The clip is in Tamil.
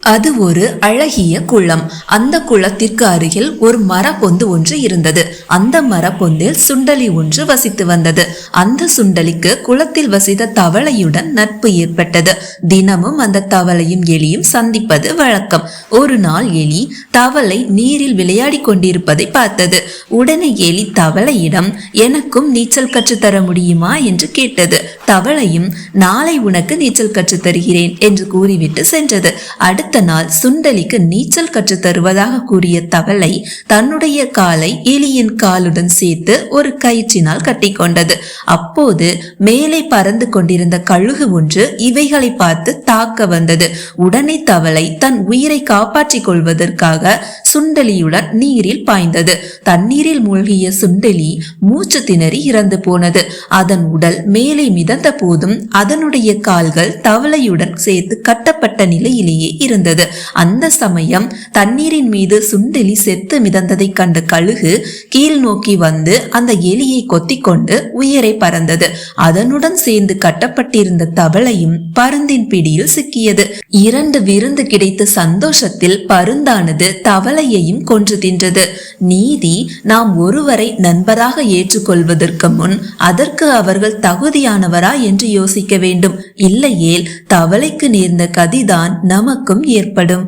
அது ஒரு அழகிய குளம். அந்த குளத்திற்கு அருகில் ஒரு மரப்பொந்து ஒன்று இருந்தது. அந்த மரப்பொந்தில் சுண்டலி ஒன்று வசித்து வந்தது. அந்த சுண்டலிக்கு குளத்தில் வசித்த தவளையுடன் நட்பு ஏற்பட்டது. தினமும் அந்த தவளையும் எலியும் சந்திப்பது வழக்கம். ஒரு நாள் எலி தவளை நீரில் விளையாடி கொண்டிருப்பதை பார்த்தது. உடனே எலி தவளையிடம், எனக்கும் நீச்சல் கற்றுத்தர முடியுமா என்று கேட்டது. தவளையும், நாளை உனக்கு நீச்சல் கற்றுத் தருகிறேன் என்று கூறிவிட்டு சென்றது. அடுத்த நாள் சுண்டலிக்கு நீச்சல் கற்றுத் தருவதாக கூறிய தவளை தன்னுடைய காலை எலியின் காலுடன் சேர்த்து ஒரு கயிற்றினால் கட்டிக்கொண்டது. அப்போது மேலே பறந்து கொண்டிருந்த கழுகு ஒன்று இவைகளை பார்த்து தாக்க வந்தது. உடனே தவளை தன் உயிரை காப்பாற்றிக் கொள்வதற்காக சுண்டலியுடன் நீரில் பாய்ந்தது. தண்ணீரில் மூழ்கிய சுண்டலி மூச்சு திணறி இறந்து போனது. அதன் உடல் மேலே மிதந்த போதும் அதனுடைய கால்கள் தவளையுடன் சேர்த்து கட்டப்பட்ட நிலையிலேயே இருந்தது. அந்த சமயம் தண்ணீரின் மீது சுண்டலி செத்து மிதந்ததை கண்ட கழுகு கீழ் நோக்கி வந்து அந்த எலியை கொத்திக்கொண்டு உயிரை பறந்தது. அதனுடன் சேர்ந்து கட்டப்பட்டிருந்த தவளையும் பருந்தின் பிடியில் சிக்கியது. 2 விருந்து கிடைத்த சந்தோஷத்தில் பருந்தானது தவளையையும் கொன்று தின்றது. நீதி, நாம் ஒருவரை நண்பராக ஏற்றுக்கொள்வதற்கு முன் அதற்கு அவர்கள் தகுதியானவரா என்று யோசிக்க வேண்டும். இல்லையேல் தவளைக்கு நேர்ந்த கதிதான் நமக்கும் ஏற்படும்.